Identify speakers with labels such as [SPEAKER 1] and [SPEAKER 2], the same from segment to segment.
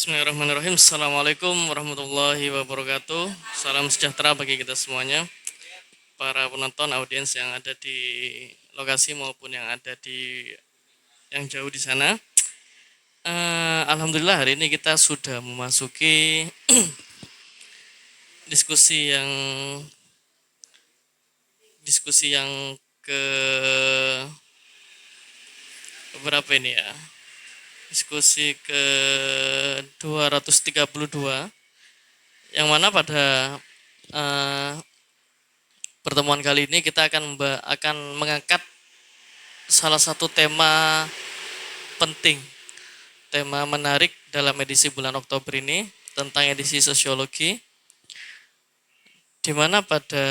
[SPEAKER 1] Bismillahirrahmanirrahim. Assalamualaikum warahmatullahi wabarakatuh. Salam sejahtera bagi kita semuanya, para penonton, audiens yang ada di lokasi maupun yang ada di yang jauh di sana. Alhamdulillah hari ini kita sudah memasuki diskusi yang ke berapa ini ya? Diskusi ke 232, yang mana pada pertemuan kali ini kita akan mengangkat salah satu tema penting, tema menarik dalam edisi bulan Oktober ini tentang edisi sosiologi, di mana pada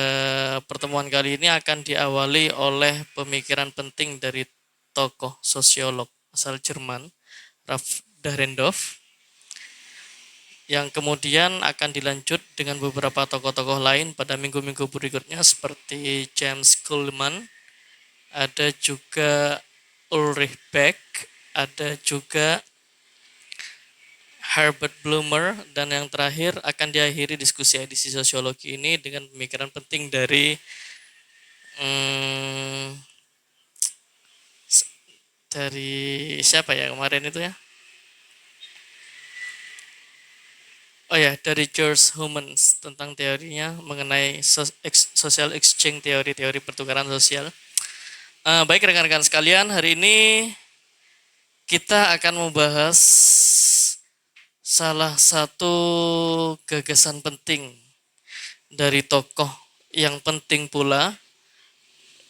[SPEAKER 1] pertemuan kali ini akan diawali oleh pemikiran penting dari tokoh sosiolog asal Jerman, Ralph Dahrendorf, yang kemudian akan dilanjut dengan beberapa tokoh-tokoh lain pada minggu-minggu berikutnya seperti James Kuhlman, ada juga Ulrich Beck, ada juga Herbert Blumer, dan yang terakhir akan diakhiri diskusi edisi sosiologi ini dengan pemikiran penting dari siapa ya kemarin itu ya? Oh ya, dari George Humans tentang teorinya mengenai social exchange, teori pertukaran sosial. Baik rekan-rekan sekalian, hari ini kita akan membahas salah satu gagasan penting dari tokoh yang penting pula,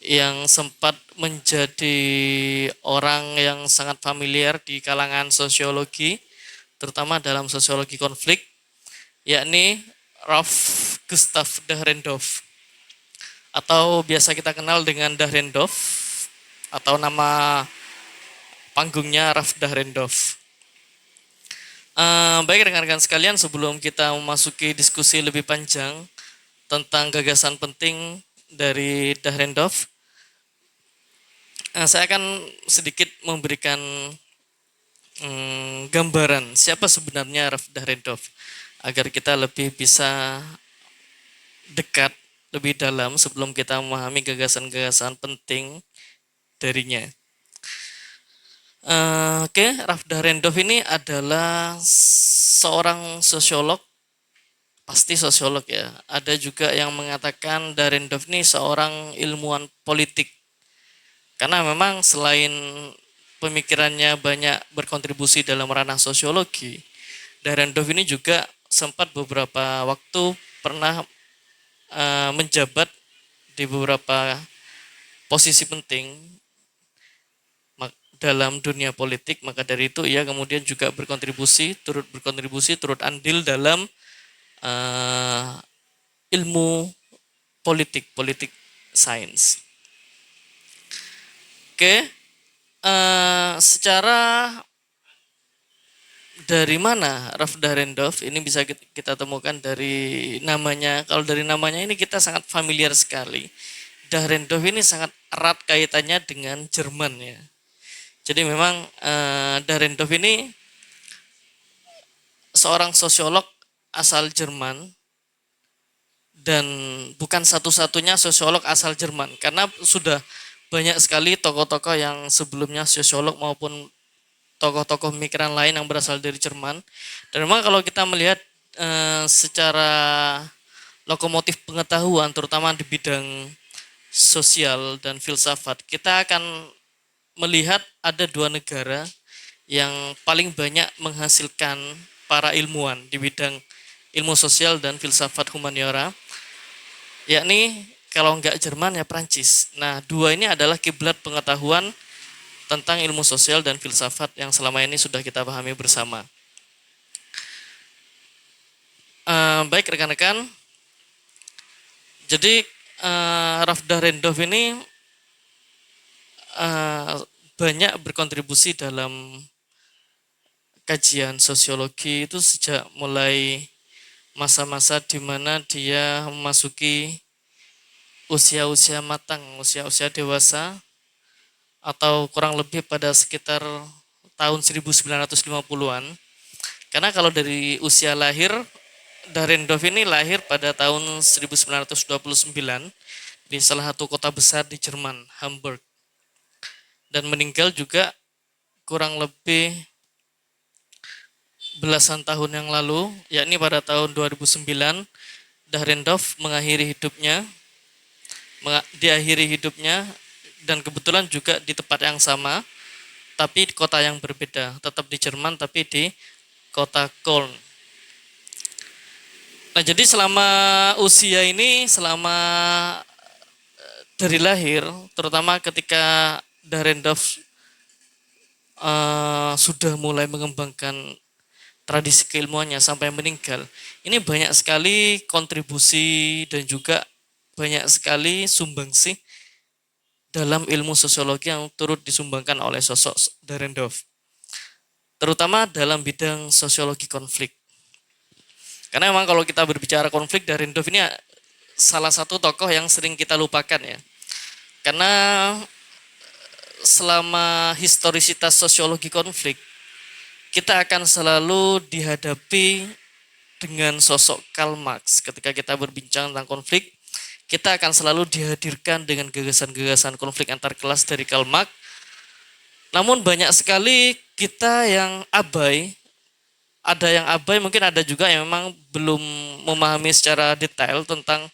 [SPEAKER 1] yang sempat menjadi orang yang sangat familiar di kalangan sosiologi, terutama dalam sosiologi konflik, yakni Ralph Gustav Dahrendorf, atau biasa kita kenal dengan Dahrendorf, atau nama panggungnya Ralph Dahrendorf. Baik rekan-rekan sekalian, sebelum kita memasuki diskusi lebih panjang tentang gagasan penting dari Dahrendorf, saya akan sedikit memberikan gambaran siapa sebenarnya Ralph Dahrendorf, agar kita lebih bisa dekat, lebih dalam sebelum kita memahami gagasan-gagasan penting darinya. Ralph Dahrendorf ini adalah seorang sosiolog, pasti sosiolog ya. Ada juga yang mengatakan Dahrendorf ini seorang ilmuwan politik, karena memang selain pemikirannya banyak berkontribusi dalam ranah sosiologi, Dahrendorf ini juga sempat beberapa waktu pernah menjabat di beberapa posisi penting dalam dunia politik. Maka dari itu ia kemudian juga turut andil dalam ilmu politik sains. Secara dari mana Ralph Dahrendorf ini bisa kita temukan dari namanya. Kalau dari namanya ini kita sangat familiar sekali. Dahrendorf ini sangat erat kaitannya dengan Jerman ya. Jadi memang Dahrendorf ini seorang sosiolog asal Jerman, dan bukan satu-satunya sosiolog asal Jerman, karena sudah banyak sekali tokoh-tokoh yang sebelumnya sosiolog maupun tokoh-tokoh pemikiran lain yang berasal dari Jerman. Dan memang kalau kita melihat secara lokomotif pengetahuan, terutama di bidang sosial dan filsafat, kita akan melihat ada dua negara yang paling banyak menghasilkan para ilmuwan di bidang ilmu sosial dan filsafat humaniora, yakni kalau enggak Jerman ya Prancis. Nah, dua ini adalah kiblat pengetahuan tentang ilmu sosial dan filsafat yang selama ini sudah kita pahami bersama. Baik rekan-rekan, jadi Ralph Dahrendorf ini banyak berkontribusi dalam kajian sosiologi itu sejak mulai masa-masa di mana dia memasuki usia-usia matang, usia-usia dewasa, atau kurang lebih pada sekitar tahun 1950-an, Karena kalau dari usia lahir, Dahrendorf ini lahir pada tahun 1929 di salah satu kota besar di Jerman, Hamburg. Dan meninggal juga kurang lebih belasan tahun yang lalu, yakni pada tahun 2009, Dahrendorf diakhiri hidupnya dan kebetulan juga di tempat yang sama, tapi di kota yang berbeda, tetap di Jerman tapi di kota Köln. Nah, jadi selama usia ini, selama dari lahir, terutama ketika Dahrendorf sudah mulai mengembangkan tradisi keilmuannya sampai meninggal, ini banyak sekali kontribusi dan juga banyak sekali sumbangsih dalam ilmu sosiologi yang turut disumbangkan oleh sosok Dahrendorf, terutama dalam bidang sosiologi konflik. Karena memang kalau kita berbicara konflik, Dahrendorf ini salah satu tokoh yang sering kita lupakan ya. Karena selama historisitas sosiologi konflik, kita akan selalu dihadapi dengan sosok Karl Marx. Ketika kita berbincang tentang konflik, kita akan selalu dihadirkan dengan gagasan-gagasan konflik antar kelas dari Karl Marx. Namun banyak sekali kita yang abai, ada yang abai, mungkin ada juga yang memang belum memahami secara detail tentang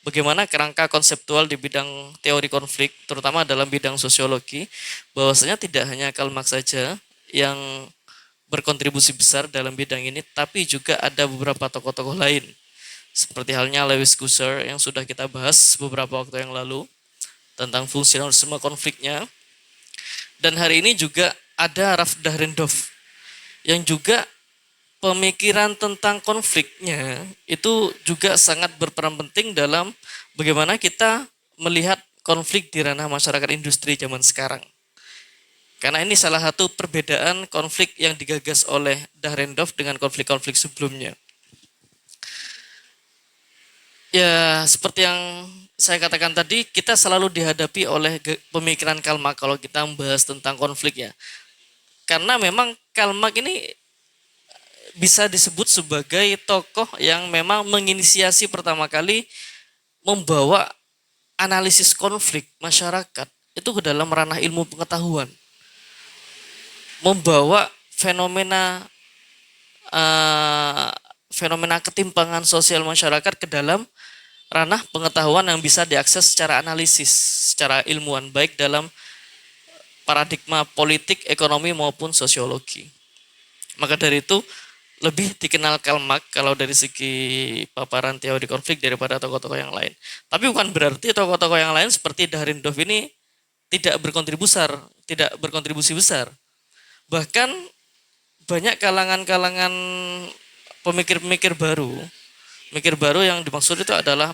[SPEAKER 1] bagaimana kerangka konseptual di bidang teori konflik, terutama dalam bidang sosiologi, bahwasanya tidak hanya Karl Marx saja yang berkontribusi besar dalam bidang ini, tapi juga ada beberapa tokoh-tokoh lain. Seperti halnya Lewis Gusser yang sudah kita bahas beberapa waktu yang lalu tentang fungsionalisme konfliknya. Dan hari ini juga ada Ralf Dahrendorf yang juga pemikiran tentang konfliknya itu juga sangat berperan penting dalam bagaimana kita melihat konflik di ranah masyarakat industri zaman sekarang. Karena ini salah satu perbedaan konflik yang digagas oleh Dahrendorf dengan konflik-konflik sebelumnya. Ya, seperti yang saya katakan tadi, kita selalu dihadapi oleh pemikiran Karl Marx kalau kita membahas tentang konflik ya. Karena memang Karl Marx ini bisa disebut sebagai tokoh yang memang menginisiasi pertama kali membawa analisis konflik masyarakat itu ke dalam ranah ilmu pengetahuan. Membawa fenomena ketimpangan sosial masyarakat ke dalam ranah pengetahuan yang bisa diakses secara analisis, secara ilmuwan, baik dalam paradigma politik, ekonomi maupun sosiologi. Maka dari itu lebih dikenal Karl Marx kalau dari segi paparan teori konflik daripada tokoh-tokoh yang lain. Tapi bukan berarti tokoh-tokoh yang lain seperti Dahrendorf ini tidak berkontribusi besar. Bahkan banyak kalangan-kalangan pemikir-pemikir baru yang dimaksud itu adalah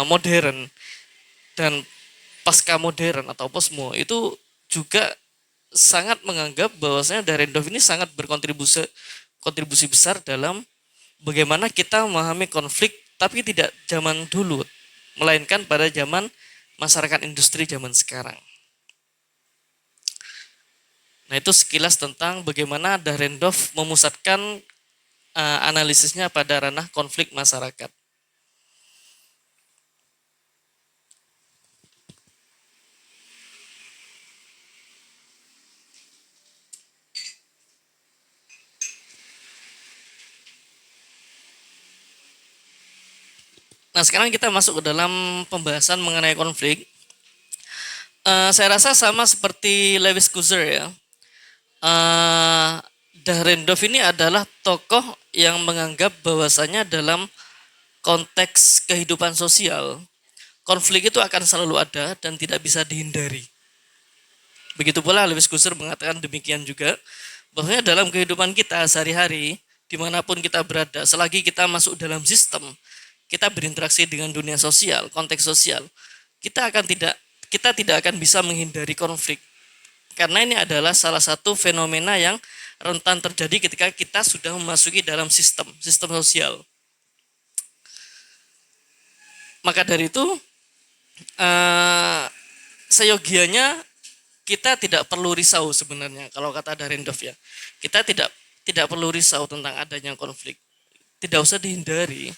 [SPEAKER 1] modern dan pasca modern atau posmo, itu juga sangat menganggap bahwasanya Dahrendorf ini sangat berkontribusi besar dalam bagaimana kita memahami konflik, tapi tidak zaman dulu, melainkan pada zaman masyarakat industri zaman sekarang. Nah, itu sekilas tentang bagaimana Dahrendorf memusatkan analisisnya pada ranah konflik masyarakat. Nah, sekarang kita masuk ke dalam pembahasan mengenai konflik. Saya rasa sama seperti Lewis Gusser ya. Dahrendorf ini adalah tokoh yang menganggap bahwasanya dalam konteks kehidupan sosial, konflik itu akan selalu ada dan tidak bisa dihindari. Begitu pula Lewis Gusser mengatakan demikian juga, bahwasanya dalam kehidupan kita sehari-hari, dimanapun kita berada, selagi kita masuk dalam sistem, kita berinteraksi dengan dunia sosial, konteks sosial, kita tidak akan bisa menghindari konflik. Karena ini adalah salah satu fenomena yang rentan terjadi ketika kita sudah memasuki dalam sistem sosial. Maka dari itu, seyogianya kita tidak perlu risau sebenarnya kalau kata Dahrendorf ya. Kita tidak tidak perlu risau tentang adanya konflik. Tidak usah dihindari.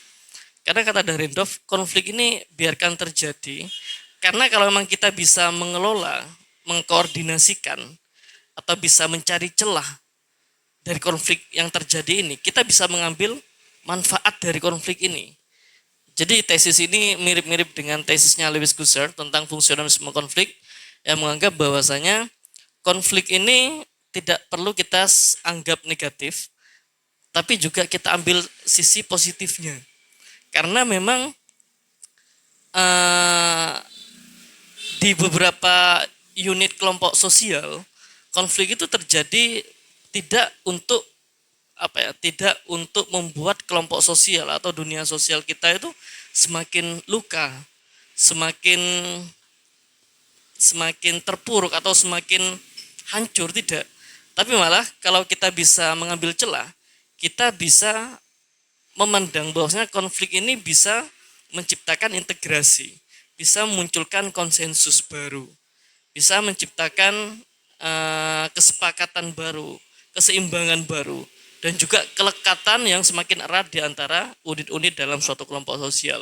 [SPEAKER 1] Karena kata Dahrendorf, konflik ini biarkan terjadi. Karena kalau memang kita bisa mengelola, mengkoordinasikan, atau bisa mencari celah dari konflik yang terjadi ini, kita bisa mengambil manfaat dari konflik ini. Jadi tesis ini mirip-mirip dengan tesisnya Lewis Gusser tentang fungsionalisme konflik yang menganggap bahwasanya konflik ini tidak perlu kita anggap negatif, tapi juga kita ambil sisi positifnya. Karena memang di beberapa unit kelompok sosial, konflik itu terjadi tidak untuk tidak untuk membuat kelompok sosial atau dunia sosial kita itu semakin luka, semakin terpuruk atau semakin hancur, tidak. Tapi malah kalau kita bisa mengambil celah, kita bisa memandang bahwasanya konflik ini bisa menciptakan integrasi, bisa memunculkan konsensus baru, bisa menciptakan kesepakatan baru, keseimbangan baru, dan juga kelekatan yang semakin erat di antara unit-unit dalam suatu kelompok sosial.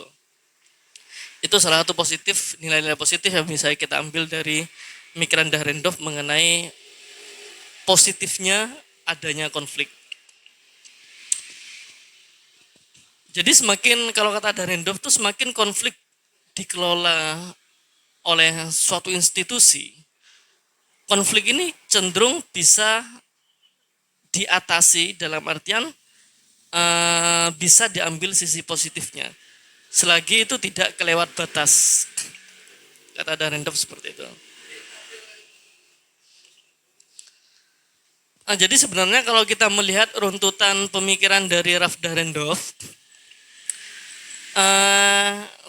[SPEAKER 1] Itu salah satu positif, nilai-nilai positif yang bisa kita ambil dari pemikiran Dahrendorf mengenai positifnya adanya konflik. Jadi semakin, kalau kata Dahrendorf itu semakin konflik dikelola oleh suatu institusi, konflik ini cenderung bisa diatasi dalam artian bisa diambil sisi positifnya. Selagi itu tidak kelewat batas. Kata Dahrendorf seperti itu. Nah, jadi sebenarnya kalau kita melihat runtutan pemikiran dari Ralph Dahrendorf,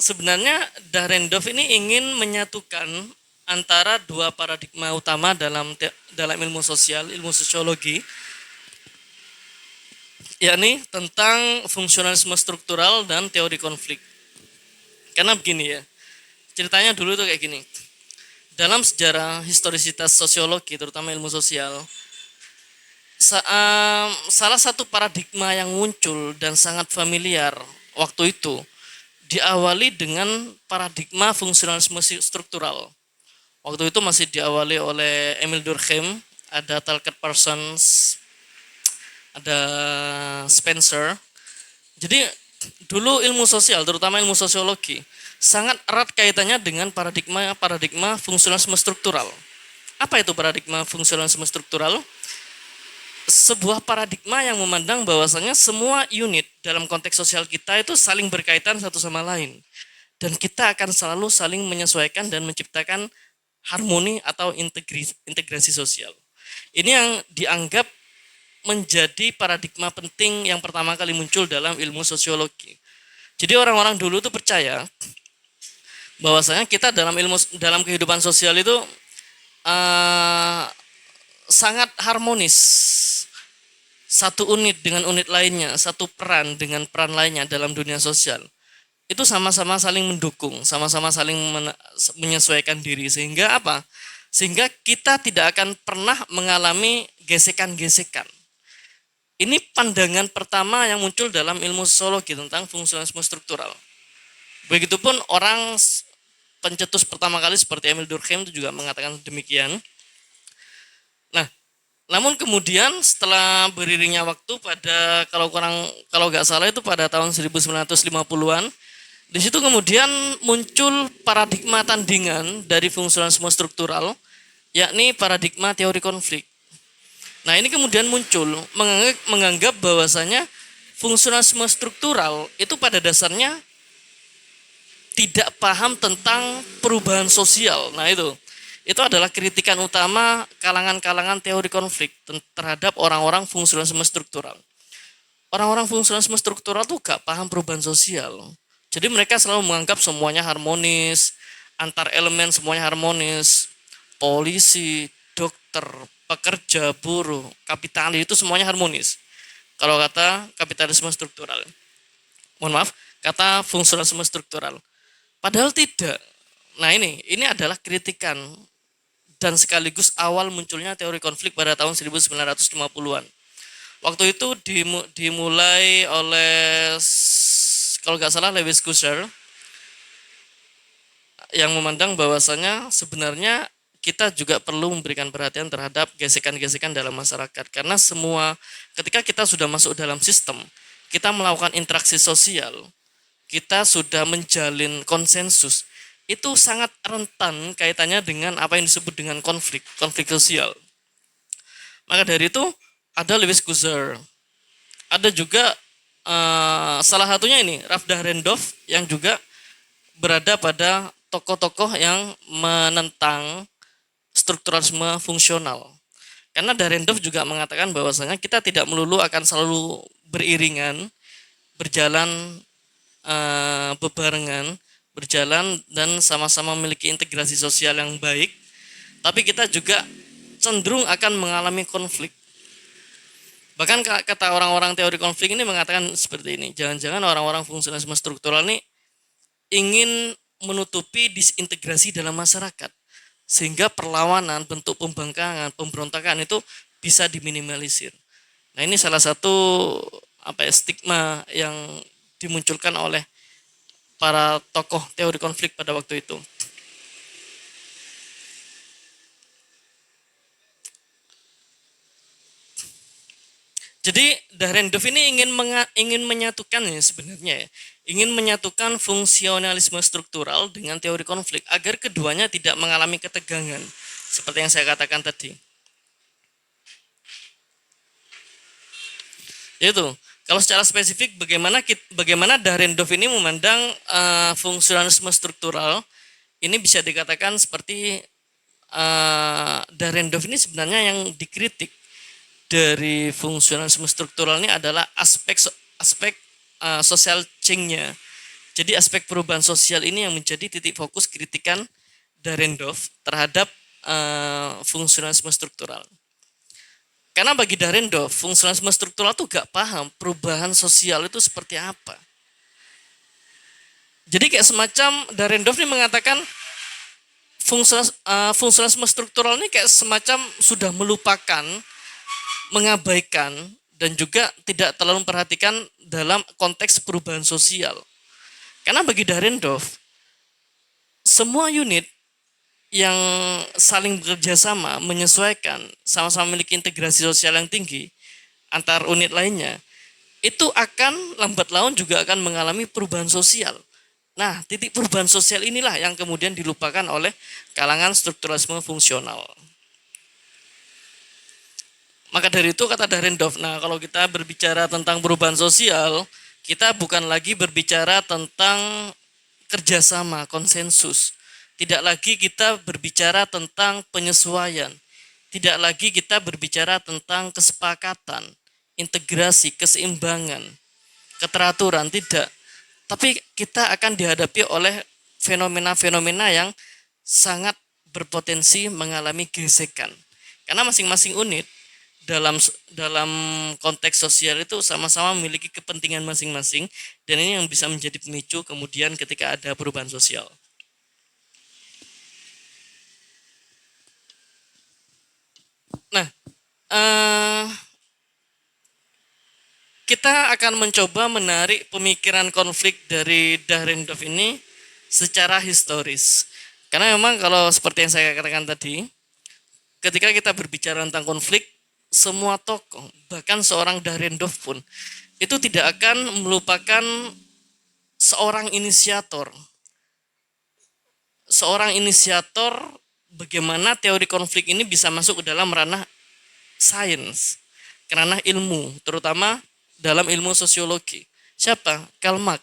[SPEAKER 1] sebenarnya Dahrendorf ini ingin menyatukan antara dua paradigma utama dalam ilmu sosial, ilmu sosiologi, yakni tentang fungsionalisme struktural dan teori konflik. Karena begini ya, ceritanya dulu tuh kayak gini. Dalam sejarah historisitas sosiologi, terutama ilmu sosial, salah satu paradigma yang muncul dan sangat familiar waktu itu diawali dengan paradigma fungsionalisme struktural. Waktu itu masih diawali oleh Emil Durkheim, ada Talcott Parsons, ada Spencer. Jadi dulu ilmu sosial, terutama ilmu sosiologi, sangat erat kaitannya dengan paradigma fungsionalisme struktural. Apa itu paradigma fungsionalisme struktural? Sebuah paradigma yang memandang bahwasanya semua unit dalam konteks sosial kita itu saling berkaitan satu sama lain. Dan kita akan selalu saling menyesuaikan dan menciptakan harmoni atau integrasi sosial. Ini yang dianggap menjadi paradigma penting yang pertama kali muncul dalam ilmu sosiologi. Jadi orang-orang dulu itu percaya bahwasanya kita dalam kehidupan sosial itu sangat harmonis. Satu unit dengan unit lainnya, satu peran dengan peran lainnya dalam dunia sosial. Itu sama-sama saling mendukung, sama-sama saling menyesuaikan diri. Sehingga apa? Sehingga kita tidak akan pernah mengalami gesekan-gesekan. Ini pandangan pertama yang muncul dalam ilmu sosiologi tentang fungsionalisme struktural. Begitupun orang pencetus pertama kali seperti Emil Durkheim itu juga mengatakan demikian. Nah, namun kemudian setelah beriringnya waktu pada kalau nggak salah itu pada tahun 1950-an, di situ kemudian muncul paradigma tandingan dari fungsionalisme struktural, yakni paradigma teori konflik. Nah, ini kemudian muncul menganggap bahwasanya fungsionalisme struktural itu pada dasarnya tidak paham tentang perubahan sosial. Nah, itu adalah kritikan utama kalangan-kalangan teori konflik terhadap orang-orang fungsionalisme struktural. Orang-orang fungsionalisme struktural tuh gak paham perubahan sosial. Jadi mereka selalu menganggap semuanya harmonis, antar elemen semuanya harmonis. Polisi, dokter, pekerja, buruh, kapitalis itu semuanya harmonis. Kalau kata kapitalisme struktural. Kata fungsionalisme struktural. Padahal tidak. Nah, ini adalah kritikan dan sekaligus awal munculnya teori konflik pada tahun 1950-an. Waktu itu dimulai oleh kalau nggak salah Lewis Gusser yang memandang bahwasanya sebenarnya kita juga perlu memberikan perhatian terhadap gesekan-gesekan dalam masyarakat karena semua ketika kita sudah masuk dalam sistem, kita melakukan interaksi sosial, kita sudah menjalin konsensus, itu sangat rentan kaitannya dengan apa yang disebut dengan konflik sosial. Maka dari itu ada Lewis Gusser, ada juga salah satunya ini Ralph Dahrendorf yang juga berada pada tokoh-tokoh yang menentang strukturalisme fungsional. Karena Dahrendorf juga mengatakan bahwasanya kita tidak melulu akan selalu beriringan, berjalan bebarengan, berjalan dan sama-sama memiliki integrasi sosial yang baik, tapi kita juga cenderung akan mengalami konflik. Bahkan kata orang-orang teori konflik ini mengatakan seperti ini, jangan-jangan orang-orang fungsionalisme struktural ini ingin menutupi disintegrasi dalam masyarakat sehingga perlawanan, bentuk pembangkangan, pemberontakan itu bisa diminimalisir. Nah, ini salah satu stigma yang dimunculkan oleh para tokoh teori konflik pada waktu itu. Jadi Dahrendorf ini ingin menyatukan ya sebenarnya ya, ingin menyatukan fungsionalisme struktural dengan teori konflik agar keduanya tidak mengalami ketegangan seperti yang saya katakan tadi. Yaitu kalau secara spesifik bagaimana Dahrendorf ini memandang fungsionalisme struktural, ini bisa dikatakan seperti Dahrendorf ini sebenarnya yang dikritik dari fungsionalisme struktural ini adalah aspek social change-nya. Jadi aspek perubahan sosial ini yang menjadi titik fokus kritikan Dahrendorf terhadap fungsionalisme struktural. Karena bagi Dahrendorf, fungsionalisme struktural itu gak paham perubahan sosial itu seperti apa. Jadi kayak semacam Dahrendorf ini mengatakan fungsionalisme struktural ini kayak semacam sudah melupakan, mengabaikan dan juga tidak terlalu memperhatikan dalam konteks perubahan sosial. Karena bagi Dahrendorf, semua unit yang saling bekerja sama, menyesuaikan, sama-sama memiliki integrasi sosial yang tinggi antar unit lainnya, itu akan lambat laun juga akan mengalami perubahan sosial. Nah, titik perubahan sosial inilah yang kemudian dilupakan oleh kalangan strukturalisme fungsional. Maka dari itu kata Dahrendorf, nah kalau kita berbicara tentang perubahan sosial, kita bukan lagi berbicara tentang kerjasama, konsensus. Tidak lagi kita berbicara tentang penyesuaian. Tidak lagi kita berbicara tentang kesepakatan, integrasi, keseimbangan, keteraturan, tidak. Tapi kita akan dihadapi oleh fenomena-fenomena yang sangat berpotensi mengalami gesekan. Karena masing-masing unit dalam konteks sosial itu sama-sama memiliki kepentingan masing-masing dan ini yang bisa menjadi pemicu kemudian ketika ada perubahan sosial. Nah, kita akan mencoba menarik pemikiran konflik dari Dahrendorf ini secara historis. Karena memang kalau seperti yang saya katakan tadi, ketika kita berbicara tentang konflik, semua tokoh, bahkan seorang Dahrendorf pun, itu tidak akan melupakan seorang inisiator. Seorang inisiator bagaimana teori konflik ini bisa masuk ke dalam ranah sains, ranah ilmu, terutama dalam ilmu sosiologi. Siapa? Karl Marx.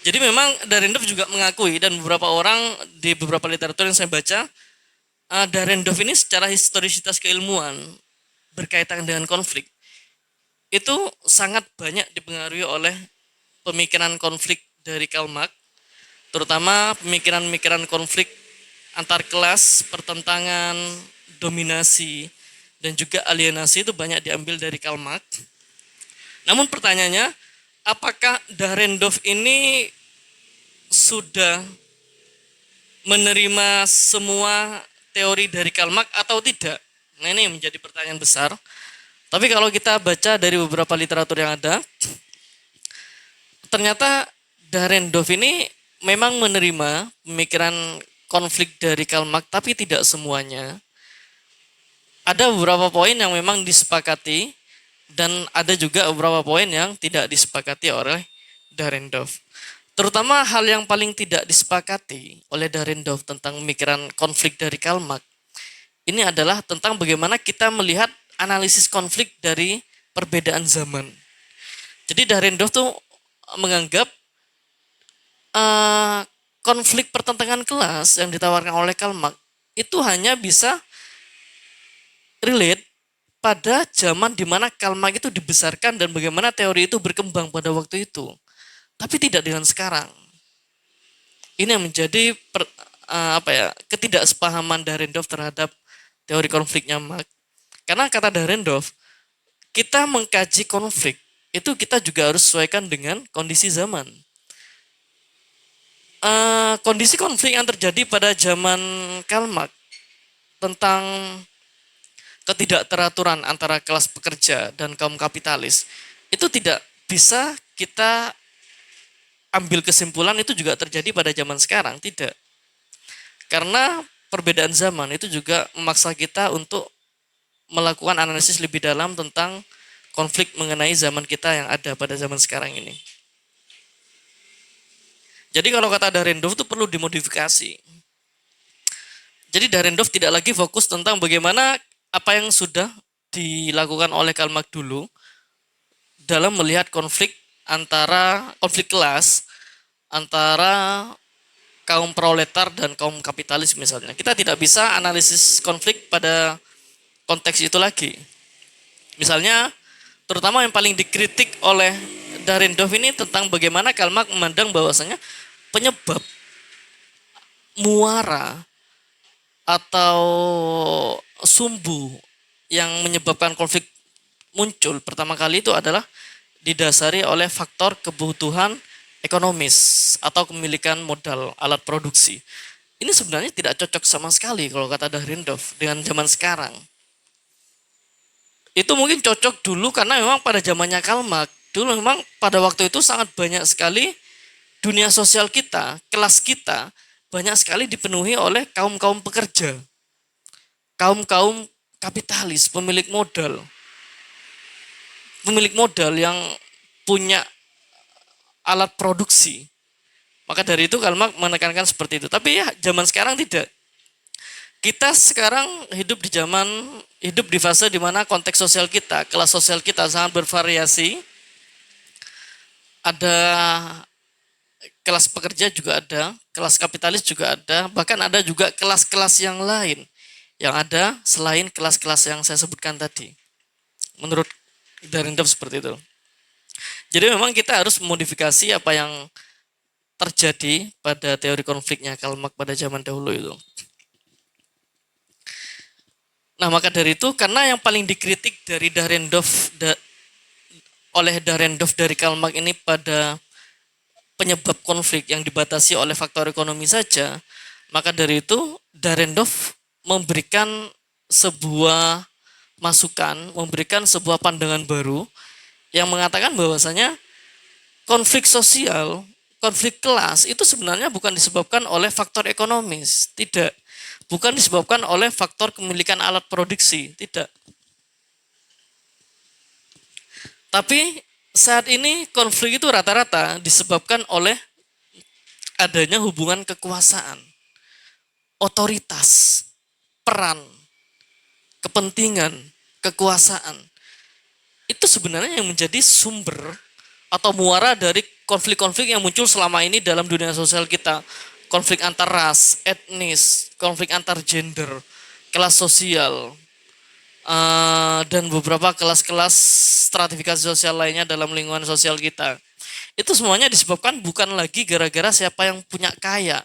[SPEAKER 1] Jadi memang Dahrendorf juga mengakui dan beberapa orang di beberapa literatur yang saya baca, Dahrendorf ini secara historisitas keilmuan berkaitan dengan konflik itu sangat banyak dipengaruhi oleh pemikiran konflik dari Karl Marx, terutama pemikiran-pemikiran konflik antar kelas, pertentangan, dominasi, dan juga alienasi itu banyak diambil dari Karl Marx. Namun pertanyaannya, apakah Dahrendorf ini sudah menerima semua teori dari Karl Marx atau tidak? Nah, ini menjadi pertanyaan besar. Tapi kalau kita baca dari beberapa literatur yang ada, ternyata Dahrendorf ini memang menerima pemikiran konflik dari Karl Marx, tapi tidak semuanya. Ada beberapa poin yang memang disepakati dan ada juga beberapa poin yang tidak disepakati oleh Dahrendorf. Terutama hal yang paling tidak disepakati oleh Dahrendorf tentang pemikiran konflik dari Karl Marx ini adalah tentang bagaimana kita melihat analisis konflik dari perbedaan zaman. Jadi Dahrendorf tuh menganggap konflik pertentangan kelas yang ditawarkan oleh Karl Marx itu hanya bisa relate pada zaman di mana Karl Marx itu dibesarkan dan bagaimana teori itu berkembang pada waktu itu. Tapi tidak dengan sekarang. Ini yang menjadi ketidaksepahaman Dahrendorf terhadap teori konfliknya Marx. Karena kata Dahrendorf, kita mengkaji konflik itu kita juga harus sesuaikan dengan kondisi zaman. Kondisi konflik yang terjadi pada zaman Karl Marx tentang ketidakteraturan antara kelas pekerja dan kaum kapitalis itu tidak bisa kita ambil kesimpulan itu juga terjadi pada zaman sekarang, tidak. Karena perbedaan zaman itu juga memaksa kita untuk melakukan analisis lebih dalam tentang konflik mengenai zaman kita yang ada pada zaman sekarang ini. Jadi kalau kata Dahrendorf itu perlu dimodifikasi. Jadi Dahrendorf tidak lagi fokus tentang bagaimana apa yang sudah dilakukan oleh Karl Marx dulu dalam melihat konflik kelas antara kaum proletar dan kaum kapitalis misalnya. Kita tidak bisa analisis konflik pada konteks itu lagi. Misalnya, terutama yang paling dikritik oleh Dahrendorf ini tentang bagaimana Karl Marx memandang bahwasanya penyebab muara atau sumbu yang menyebabkan konflik muncul pertama kali itu adalah didasari oleh faktor kebutuhan ekonomis atau kepemilikan modal alat produksi. Ini sebenarnya tidak cocok sama sekali kalau kata Dahrendorf dengan zaman sekarang. Itu mungkin cocok dulu karena memang pada zamannya Karl Marx, dulu memang pada waktu itu sangat banyak sekali dunia sosial kita, kelas kita, banyak sekali dipenuhi oleh kaum-kaum pekerja. Kaum-kaum kapitalis, pemilik modal. Pemilik modal yang punya alat produksi. Maka dari itu Karl Marx menekankan seperti itu. Tapi ya zaman sekarang tidak. Kita sekarang hidup di fase di mana konteks sosial kita, kelas sosial kita sangat bervariasi. Ada kelas pekerja juga ada, kelas kapitalis juga ada, bahkan ada juga kelas-kelas yang lain yang ada selain kelas-kelas yang saya sebutkan tadi. Menurut Dahrendorf seperti itu. Jadi memang kita harus memodifikasi apa yang terjadi pada teori konfliknya Karl Marx pada zaman dahulu itu. Nah, maka dari itu karena yang paling dikritik dari oleh Dahrendorf dari Karl Marx ini pada penyebab konflik yang dibatasi oleh faktor ekonomi saja, maka dari itu Dahrendorf memberikan sebuah masukan, memberikan sebuah pandangan baru yang mengatakan bahwasanya konflik sosial, konflik kelas itu sebenarnya bukan disebabkan oleh faktor ekonomis, tidak. Bukan disebabkan oleh faktor kepemilikan alat produksi, tidak. Tapi saat ini konflik itu rata-rata disebabkan oleh adanya hubungan kekuasaan, otoritas, peran, kepentingan, kekuasaan. Itu sebenarnya yang menjadi sumber atau muara dari konflik-konflik yang muncul selama ini dalam dunia sosial kita. Konflik antar ras, etnis, konflik antar gender, kelas sosial, dan beberapa kelas-kelas stratifikasi sosial lainnya dalam lingkungan sosial kita. Itu semuanya disebabkan bukan lagi gara-gara siapa yang punya kaya,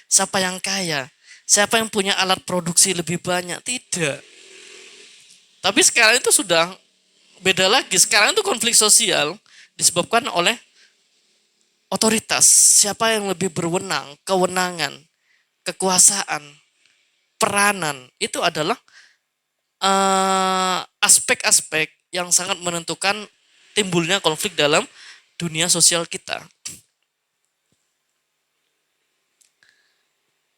[SPEAKER 1] siapa yang kaya, siapa yang punya alat produksi lebih banyak, tidak. Tapi sekarang itu sudah beda lagi. Sekarang itu konflik sosial disebabkan oleh otoritas, siapa yang lebih berwenang, kewenangan, kekuasaan, peranan, itu adalah aspek-aspek yang sangat menentukan timbulnya konflik dalam dunia sosial kita.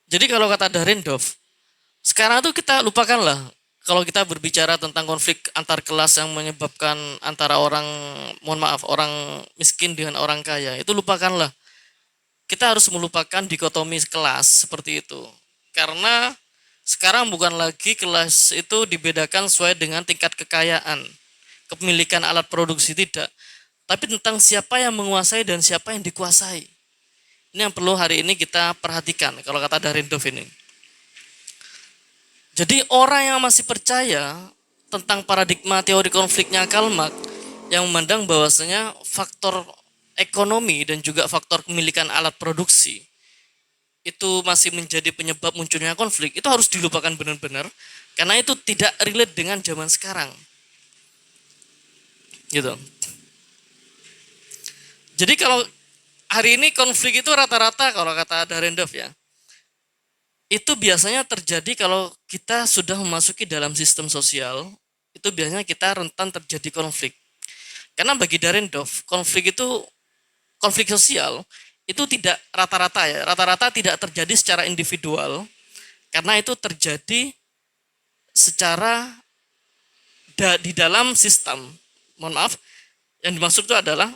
[SPEAKER 1] Jadi kalau kata Darendorf, sekarang tuh kita lupakanlah kalau kita berbicara tentang konflik antar kelas yang menyebabkan antara orang, mohon maaf, orang miskin dengan orang kaya, itu lupakanlah. Kita harus melupakan dikotomi kelas seperti itu. Karena sekarang bukan lagi kelas itu dibedakan sesuai dengan tingkat kekayaan, kepemilikan alat produksi, tidak. Tapi tentang siapa yang menguasai dan siapa yang dikuasai. Ini yang perlu hari ini kita perhatikan kalau kata Darendorf ini. Jadi orang yang masih percaya tentang paradigma teori konfliknya Karl Marx yang memandang bahwasanya faktor ekonomi dan juga faktor kepemilikan alat produksi itu masih menjadi penyebab munculnya konflik, itu harus dilupakan benar-benar karena itu tidak relate dengan zaman sekarang. Gitu. Jadi kalau hari ini konflik itu rata-rata kalau kata Darendorf ya, itu biasanya terjadi kalau kita sudah memasuki dalam sistem sosial, itu biasanya kita rentan terjadi konflik. Karena bagi Darendorf, konflik sosial itu tidak rata-rata ya, rata-rata tidak terjadi secara individual, karena itu terjadi secara di dalam sistem. Mohon maaf, yang dimaksud itu adalah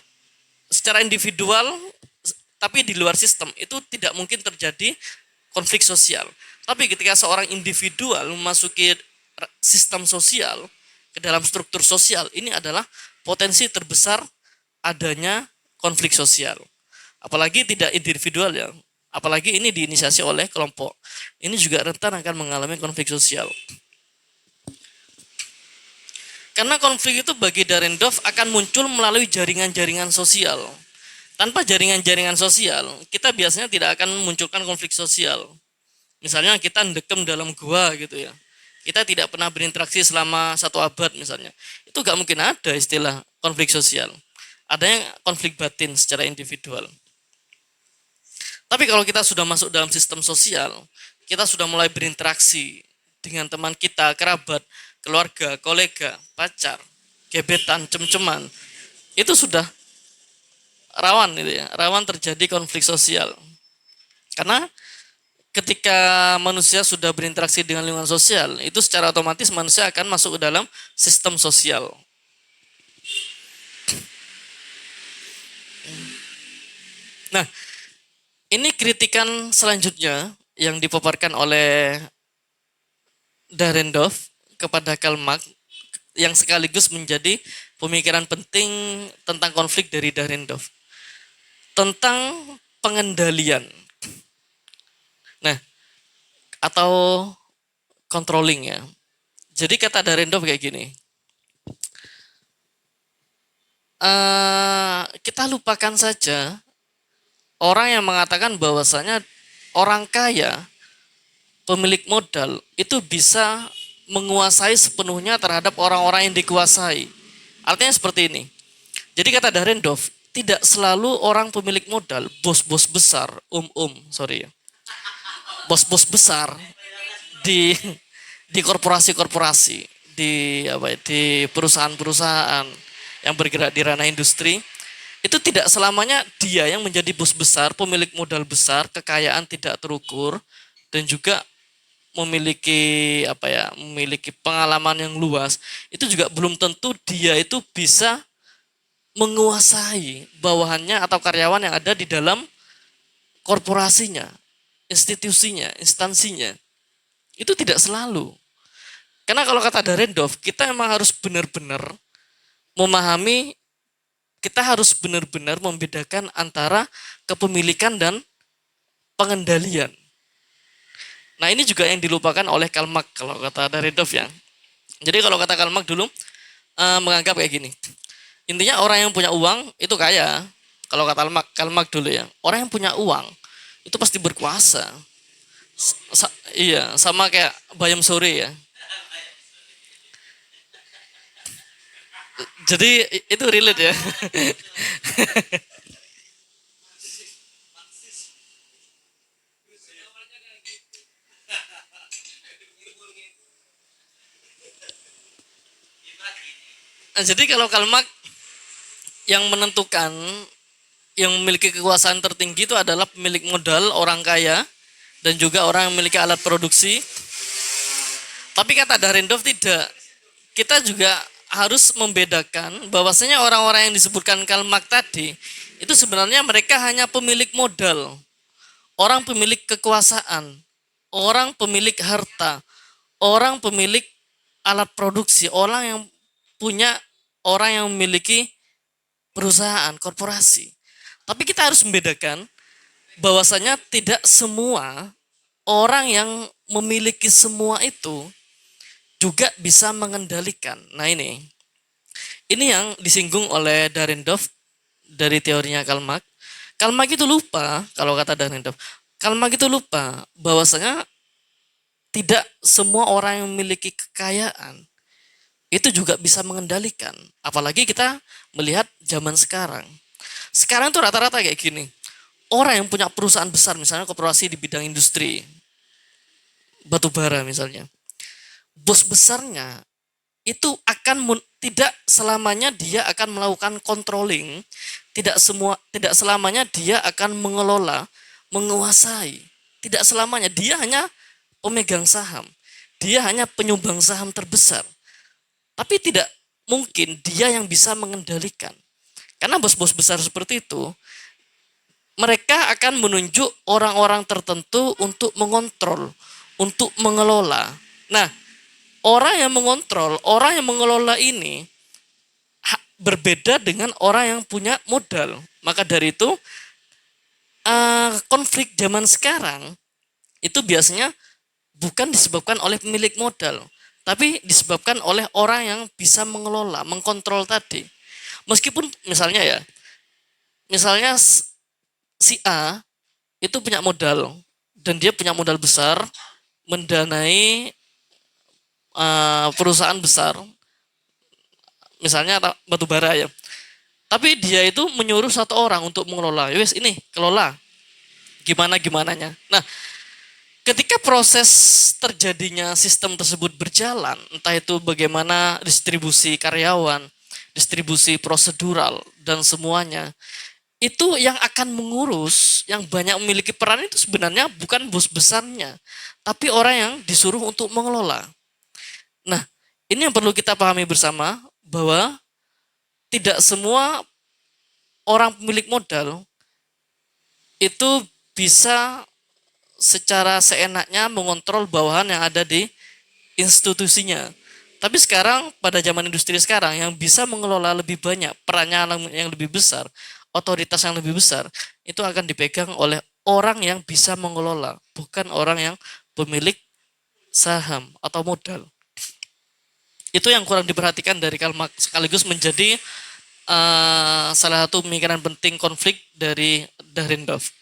[SPEAKER 1] secara individual tapi di luar sistem itu tidak mungkin terjadi konflik sosial. Tapi ketika seorang individual memasuki sistem sosial, ke dalam struktur sosial, ini adalah potensi terbesar adanya konflik sosial. Apalagi tidak individual ya, apalagi ini diinisiasi oleh kelompok. Ini juga rentan akan mengalami konflik sosial. Karena konflik itu bagi Darendorf akan muncul melalui jaringan-jaringan sosial. Tanpa jaringan-jaringan sosial, kita biasanya tidak akan memunculkan konflik sosial. Misalnya kita ndekem dalam gua gitu ya. Kita tidak pernah berinteraksi selama 1 abad misalnya. Itu gak mungkin ada istilah konflik sosial. Adanya konflik batin secara individual. Tapi kalau kita sudah masuk dalam sistem sosial, kita sudah mulai berinteraksi dengan teman kita, kerabat, keluarga, kolega, pacar, gebetan, cem-ceman. Itu sudah rawan gitu ya, rawan terjadi konflik sosial. Karena ketika manusia sudah berinteraksi dengan lingkungan sosial, itu secara otomatis manusia akan masuk ke dalam sistem sosial. Nah, ini kritikan selanjutnya yang dipaparkan oleh Darendorf kepada Karl Marx yang sekaligus menjadi pemikiran penting tentang konflik dari Darendorf. Tentang pengendalian. Nah, atau controlling ya. Jadi kata Darendorf kayak gini. Kita lupakan saja orang yang mengatakan bahwasanya orang kaya, pemilik modal itu bisa menguasai sepenuhnya terhadap orang-orang yang dikuasai. Artinya seperti ini. Jadi kata Darendorf, tidak selalu orang pemilik modal, bos-bos besar, bos-bos besar di korporasi-korporasi, di perusahaan-perusahaan yang bergerak di ranah industri, itu tidak selamanya dia yang menjadi bos besar, pemilik modal besar, kekayaan tidak terukur, dan juga memiliki pengalaman yang luas. Itu juga belum tentu dia itu bisa menguasai bawahannya atau karyawan yang ada di dalam korporasinya, institusinya, instansinya. Itu tidak selalu. Karena kalau kata Darendorf, kita memang harus benar-benar memahami, kita harus benar-benar membedakan antara kepemilikan dan pengendalian. Nah, ini juga yang dilupakan oleh Karl Marx kalau kata Darendorf ya. Jadi kalau kata Karl Marx dulu menganggap kayak gini. Intinya orang yang punya uang itu kaya. Kalau kata Karl Marx dulu ya, orang yang punya uang itu pasti berkuasa. Iya, sama kayak Bayam Sore ya. Jadi itu relate ya. Nah, jadi kalau Kalmak yang menentukan, yang memiliki kekuasaan tertinggi itu adalah pemilik modal, orang kaya, dan juga orang yang memiliki alat produksi. Tapi kata Dahrendorf tidak. Kita juga harus membedakan bahwasanya orang-orang yang disebutkan Karl Marx tadi itu sebenarnya mereka hanya pemilik modal, orang pemilik kekuasaan, orang pemilik harta, orang pemilik alat produksi, orang yang punya, orang yang memiliki perusahaan, korporasi. Tapi kita harus membedakan bahwasanya tidak semua orang yang memiliki semua itu juga bisa mengendalikan. Nah ini yang disinggung oleh Dahrendorf dari teorinya Karl Marx. Karl Marx itu lupa, kalau kata Dahrendorf, Karl Marx itu lupa bahwasanya tidak semua orang yang memiliki kekayaan itu juga bisa mengendalikan. Apalagi kita melihat zaman sekarang. Sekarang tuh rata-rata kayak gini. Orang yang punya perusahaan besar, misalnya koperasi di bidang industri, batu bara misalnya. Bos besarnya itu tidak selamanya dia akan melakukan controlling, tidak selamanya dia akan mengelola, menguasai. Tidak selamanya dia hanya pemegang saham. Dia hanya penyumbang saham terbesar. Tapi tidak mungkin dia yang bisa mengendalikan. Karena bos-bos besar seperti itu, mereka akan menunjuk orang-orang tertentu untuk mengontrol, untuk mengelola. Nah, orang yang mengontrol, orang yang mengelola ini berbeda dengan orang yang punya modal. Maka dari itu, konflik zaman sekarang itu biasanya bukan disebabkan oleh pemilik modal, tapi disebabkan oleh orang yang bisa mengelola, mengkontrol tadi. Meskipun misalnya si A itu punya modal dan dia punya modal besar, mendanai perusahaan besar, misalnya batu bara ya. Tapi dia itu menyuruh satu orang untuk mengelola. Wes ini kelola, gimananya. Nah, ketika proses terjadinya sistem tersebut berjalan, entah itu bagaimana distribusi karyawan, distribusi prosedural dan semuanya, itu yang akan mengurus, yang banyak memiliki peran itu sebenarnya bukan bos besarnya, tapi orang yang disuruh untuk mengelola. Nah, ini yang perlu kita pahami bersama, bahwa tidak semua orang pemilik modal itu bisa secara seenaknya mengontrol bawahan yang ada di institusinya. Tapi sekarang pada zaman industri sekarang yang bisa mengelola lebih banyak, perannya yang lebih besar, otoritas yang lebih besar, itu akan dipegang oleh orang yang bisa mengelola, bukan orang yang pemilik saham atau modal. Itu yang kurang diperhatikan dari Karl Marx, sekaligus menjadi salah satu pemikiran penting konflik dari Dahrendorf.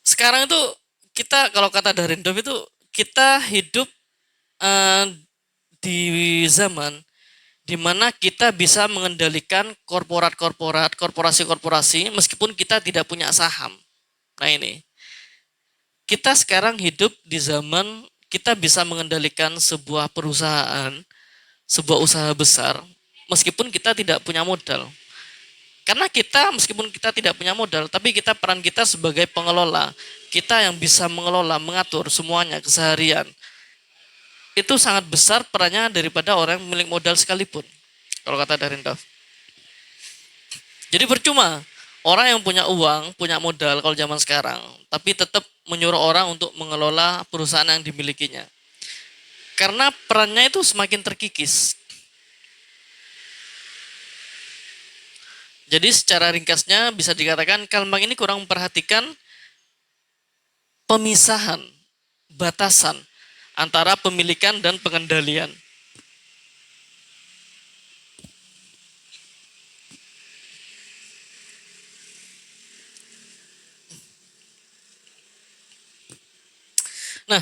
[SPEAKER 1] Sekarang itu kita, kalau kata Dahrendorf itu, kita hidup di zaman di mana kita bisa mengendalikan korporat-korporat, korporasi-korporasi meskipun kita tidak punya saham. Nah ini, kita sekarang hidup di zaman kita bisa mengendalikan sebuah perusahaan, sebuah usaha besar, meskipun kita tidak punya modal. Karena kita, meskipun kita tidak punya modal, tapi peran kita sebagai pengelola, kita yang bisa mengelola, mengatur semuanya, keseharian, itu sangat besar perannya daripada orang yang memiliki modal sekalipun, kalau kata Dahrendorf. Jadi percuma orang yang punya uang, punya modal kalau zaman sekarang, tapi tetap menyuruh orang untuk mengelola perusahaan yang dimilikinya. Karena perannya itu semakin terkikis. Jadi secara ringkasnya bisa dikatakan Karl Marx ini kurang memperhatikan pemisahan, batasan antara pemilikan dan pengendalian. Nah,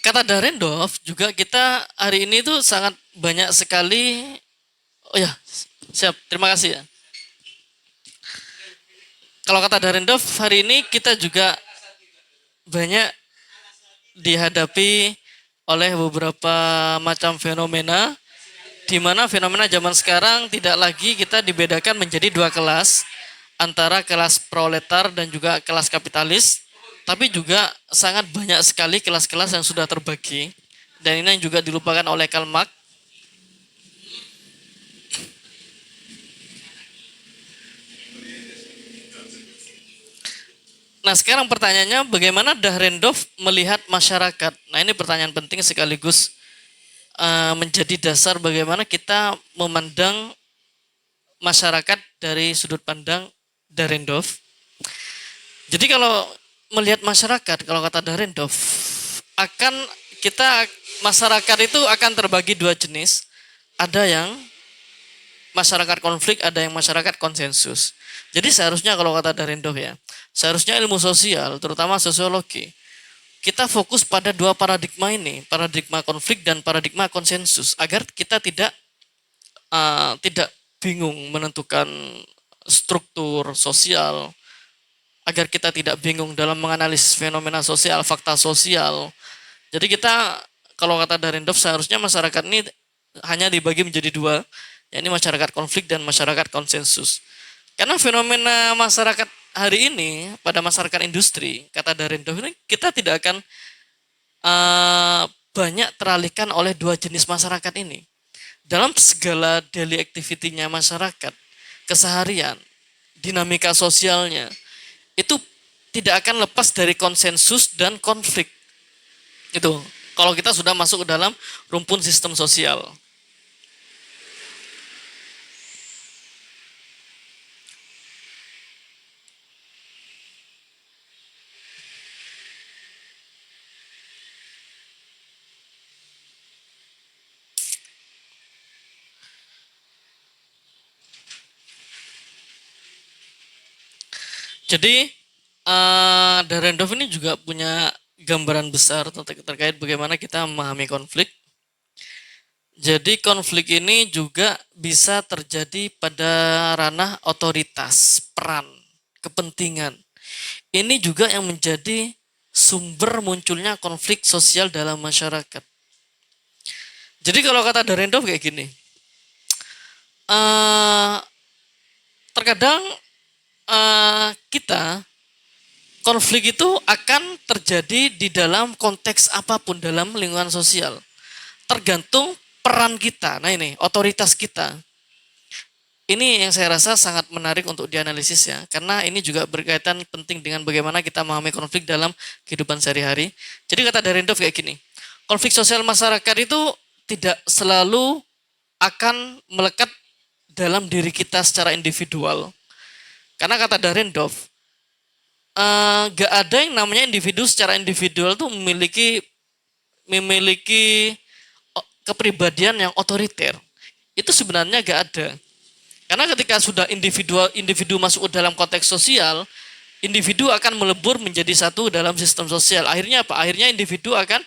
[SPEAKER 1] kata Dahrendorf juga kita hari ini tuh sangat banyak sekali. Oh ya, siap. Terima kasih ya. Kalau kata Dahrendorf, hari ini kita juga banyak dihadapi oleh beberapa macam fenomena, di mana fenomena zaman sekarang tidak lagi kita dibedakan menjadi dua kelas, antara kelas proletar dan juga kelas kapitalis, tapi juga sangat banyak sekali kelas-kelas yang sudah terbagi, dan ini yang juga dilupakan oleh Karl Marx. Nah, sekarang pertanyaannya, bagaimana Dahrendorf melihat masyarakat? Nah, ini pertanyaan penting sekaligus menjadi dasar bagaimana kita memandang masyarakat dari sudut pandang Dahrendorf. Jadi kalau melihat masyarakat, kalau kata Dahrendorf, akan kita masyarakat itu akan terbagi dua jenis. Ada yang masyarakat konflik, ada yang masyarakat konsensus. Jadi seharusnya kalau kata Dahrendorf ya, seharusnya ilmu sosial, terutama sosiologi, kita fokus pada dua paradigma ini, paradigma konflik dan paradigma konsensus, agar kita tidak bingung menentukan struktur sosial, agar kita tidak bingung dalam menganalisis fenomena sosial, fakta sosial. Jadi kita, kalau kata Dahrendorf, seharusnya masyarakat ini hanya dibagi menjadi dua, yakni masyarakat konflik dan masyarakat konsensus. Karena fenomena masyarakat hari ini pada masyarakat industri, kata Dahrendorf, ini kita tidak akan banyak teralihkan oleh dua jenis masyarakat ini. Dalam segala daily activity-nya masyarakat, keseharian, dinamika sosialnya, itu tidak akan lepas dari konsensus dan konflik. Itu kalau kita sudah masuk ke dalam rumpun sistem sosial. Jadi Dahrendorf ini juga punya gambaran besar terkait bagaimana kita memahami konflik. Jadi konflik ini juga bisa terjadi pada ranah otoritas, peran, kepentingan. Ini juga yang menjadi sumber munculnya konflik sosial dalam masyarakat. Jadi kalau kata Dahrendorf kayak gini, terkadang kita konflik itu akan terjadi di dalam konteks apapun dalam lingkungan sosial. Tergantung peran kita. Nah ini, otoritas kita. Ini yang saya rasa sangat menarik untuk dianalisis ya. Karena ini juga berkaitan penting dengan bagaimana kita memahami konflik dalam kehidupan sehari-hari. Jadi kata Dahrendorf kayak gini, konflik sosial masyarakat itu tidak selalu akan melekat dalam diri kita secara individual. Karena kata Dahrendorf, gak ada yang namanya individu secara individual tuh memiliki kepribadian yang otoriter. Itu sebenarnya gak ada. Karena ketika sudah individu masuk ke dalam konteks sosial, individu akan melebur menjadi satu dalam sistem sosial. Akhirnya apa? Akhirnya individu akan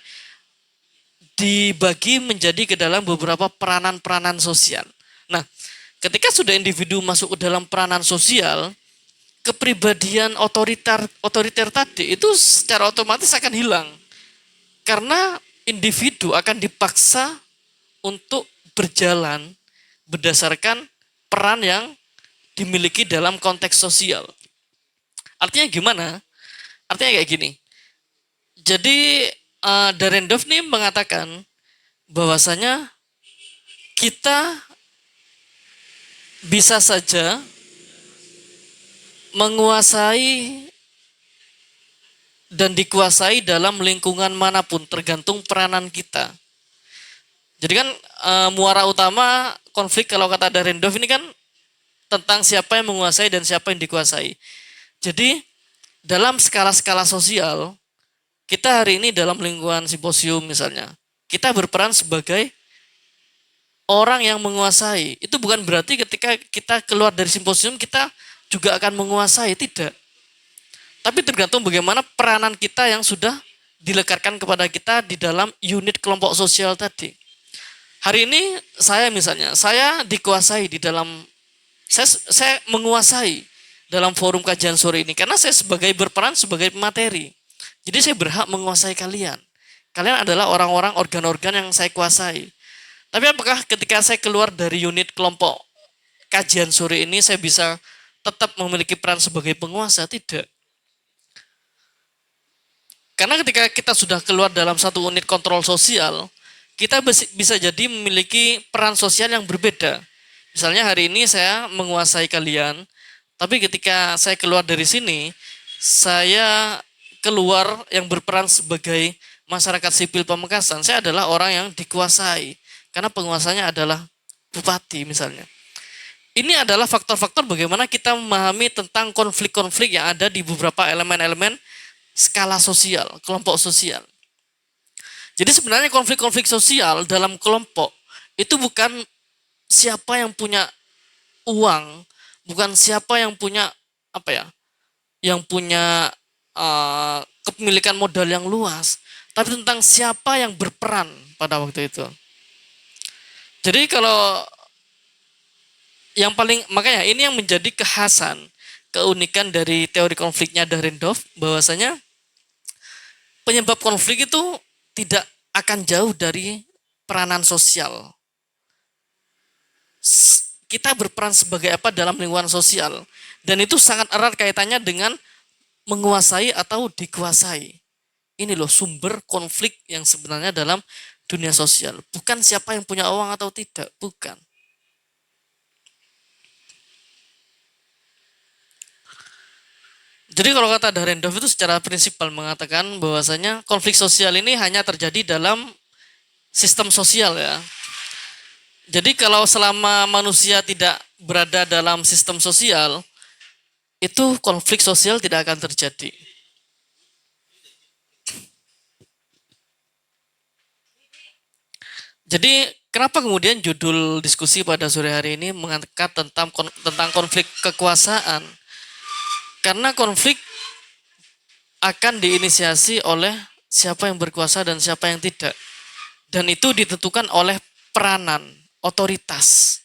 [SPEAKER 1] dibagi menjadi ke dalam beberapa peranan-peranan sosial. Nah, ketika sudah individu masuk ke dalam peranan sosial, kepribadian otoriter tadi itu secara otomatis akan hilang. Karena individu akan dipaksa untuk berjalan berdasarkan peran yang dimiliki dalam konteks sosial. Artinya gimana? Artinya kayak gini. Jadi Dahrendorf nih mengatakan bahwasanya kita bisa saja menguasai dan dikuasai dalam lingkungan manapun, tergantung peranan kita. Jadi kan muara utama konflik kalau kata Dahrendorf ini kan tentang siapa yang menguasai dan siapa yang dikuasai. Jadi dalam skala-skala sosial, kita hari ini dalam lingkungan simposium misalnya, kita berperan sebagai orang yang menguasai. Itu bukan berarti ketika kita keluar dari simposium kita juga akan menguasai, tidak. Tapi tergantung bagaimana peranan kita yang sudah dilekatkan kepada kita di dalam unit kelompok sosial tadi. Hari ini saya misalnya, saya dikuasai di dalam, saya menguasai dalam forum kajian sore ini karena saya berperan sebagai pemateri. Jadi saya berhak menguasai kalian. Kalian adalah orang-orang organ-organ yang saya kuasai. Tapi apakah ketika saya keluar dari unit kelompok kajian sore ini saya bisa tetap memiliki peran sebagai penguasa? Tidak. Karena ketika kita sudah keluar dalam satu unit kontrol sosial, kita bisa jadi memiliki peran sosial yang berbeda. Misalnya hari ini saya menguasai kalian, tapi ketika saya keluar dari sini, saya keluar yang berperan sebagai masyarakat sipil Pamekasan. Saya adalah orang yang dikuasai, karena penguasanya adalah bupati misalnya. Ini adalah faktor-faktor bagaimana kita memahami tentang konflik-konflik yang ada di beberapa elemen-elemen skala sosial, kelompok sosial. Jadi sebenarnya konflik-konflik sosial dalam kelompok itu bukan siapa yang punya uang, bukan siapa yang punya apa ya, yang punya kepemilikan modal yang luas, tapi tentang siapa yang berperan pada waktu itu. Jadi kalau yang paling, makanya ini yang menjadi kekhasan, keunikan dari teori konfliknya Dahrendorf, bahwasanya penyebab konflik itu tidak akan jauh dari peranan sosial. Kita berperan sebagai apa dalam lingkungan sosial, dan itu sangat erat kaitannya dengan menguasai atau dikuasai. Ini loh sumber konflik yang sebenarnya dalam dunia sosial. Bukan siapa yang punya uang atau tidak, bukan. Jadi kalau kata Dahrendorf itu secara prinsipal mengatakan bahwasanya konflik sosial ini hanya terjadi dalam sistem sosial ya. Jadi kalau selama manusia tidak berada dalam sistem sosial, itu konflik sosial tidak akan terjadi. Jadi kenapa kemudian judul diskusi pada sore hari ini mengangkat tentang konflik kekuasaan? Karena konflik akan diinisiasi oleh siapa yang berkuasa dan siapa yang tidak. Dan itu ditentukan oleh peranan, otoritas.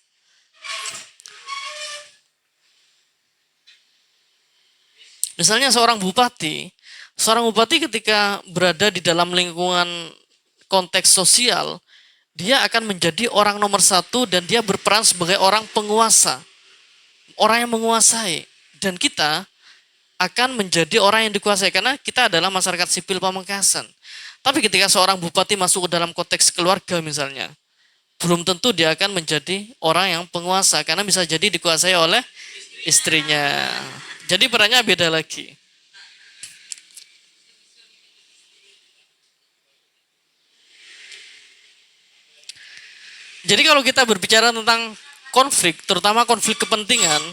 [SPEAKER 1] Misalnya seorang bupati ketika berada di dalam lingkungan konteks sosial, dia akan menjadi orang nomor satu dan dia berperan sebagai orang penguasa, orang yang menguasai. Dan kita akan menjadi orang yang dikuasai karena kita adalah masyarakat sipil Pamekasan. Tapi ketika seorang bupati masuk ke dalam konteks keluarga misalnya, belum tentu dia akan menjadi orang yang penguasa karena bisa jadi dikuasai oleh istrinya. Jadi perannya beda lagi. Jadi kalau kita berbicara tentang konflik, terutama konflik kepentingan,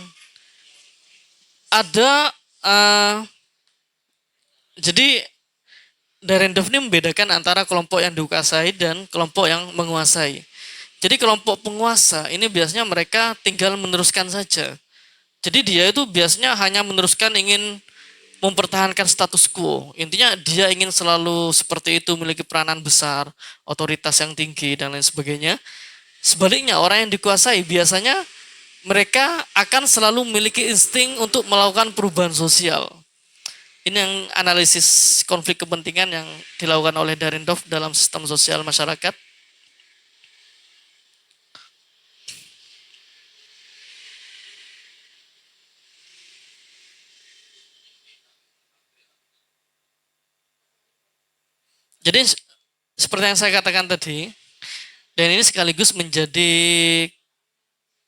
[SPEAKER 1] ada jadi Dahrendorf ini membedakan antara kelompok yang dikuasai dan kelompok yang menguasai. Jadi kelompok penguasa ini biasanya mereka tinggal meneruskan saja. Jadi dia itu biasanya hanya meneruskan ingin mempertahankan status quo. Intinya dia ingin selalu seperti itu, memiliki peranan besar, otoritas yang tinggi dan lain sebagainya. Sebaliknya orang yang dikuasai biasanya mereka akan selalu memiliki insting untuk melakukan perubahan sosial. Ini yang analisis konflik kepentingan yang dilakukan oleh Dahrendorf dalam sistem sosial masyarakat. Jadi seperti yang saya katakan tadi, dan ini sekaligus menjadi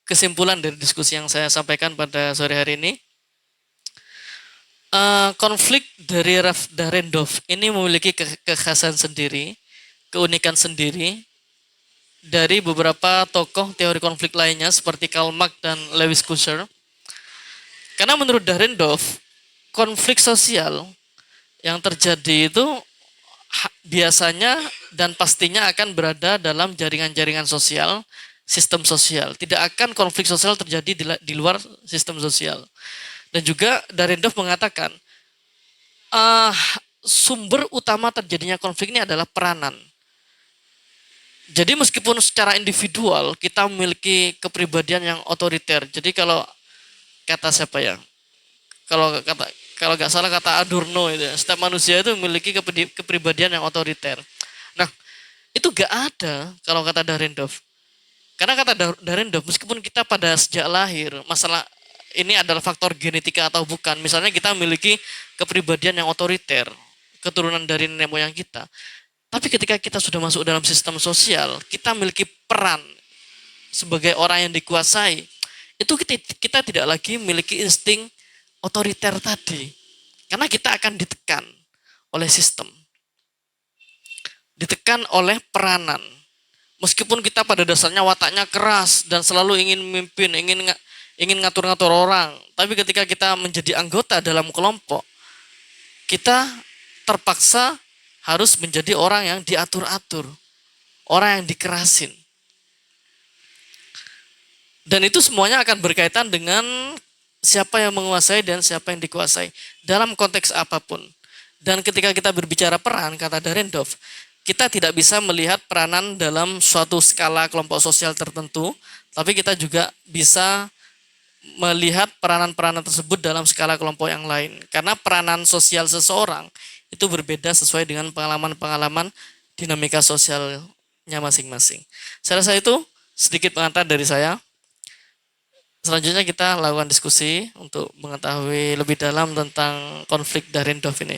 [SPEAKER 1] kesimpulan dari diskusi yang saya sampaikan pada sore hari ini. Konflik dari Dahrendorf ini memiliki kekhasan sendiri, keunikan sendiri dari beberapa tokoh teori konflik lainnya seperti Karl Marx dan Lewis Kusser. Karena menurut Dahrendorf, konflik sosial yang terjadi itu biasanya dan pastinya akan berada dalam jaringan-jaringan sosial, sistem sosial. Tidak akan konflik sosial terjadi di luar sistem sosial. Dan juga Dahrendorf mengatakan sumber utama terjadinya konflik ini adalah peranan. Jadi meskipun secara individual kita memiliki kepribadian yang otoriter. Jadi kalau kata siapa ya? Kalau nggak salah kata Adorno itu, setiap manusia itu memiliki kepribadian yang otoriter. Itu gak ada kalau kata Dahrendorf. Karena kata Dahrendorf, meskipun kita pada sejak lahir, masalah ini adalah faktor genetika atau bukan. Misalnya kita memiliki kepribadian yang otoriter, keturunan dari nenek moyang kita. Tapi ketika kita sudah masuk dalam sistem sosial, kita memiliki peran sebagai orang yang dikuasai. Itu kita tidak lagi memiliki insting otoriter tadi. Karena kita akan ditekan oleh sistem. Ditekan oleh peranan. Meskipun kita pada dasarnya wataknya keras dan selalu ingin memimpin, ingin ngatur-ngatur orang, tapi ketika kita menjadi anggota dalam kelompok, kita terpaksa harus menjadi orang yang diatur-atur, orang yang dikerasin. Dan itu semuanya akan berkaitan dengan siapa yang menguasai dan siapa yang dikuasai dalam konteks apapun. Dan ketika kita berbicara peran, kata Dahrendorf, kita tidak bisa melihat peranan dalam suatu skala kelompok sosial tertentu, tapi kita juga bisa melihat peranan-peranan tersebut dalam skala kelompok yang lain. Karena peranan sosial seseorang itu berbeda sesuai dengan pengalaman-pengalaman dinamika sosialnya masing-masing. Saya rasa itu sedikit pengantar dari saya. Selanjutnya kita lakukan diskusi untuk mengetahui lebih dalam tentang konflik Dahrendorf ini.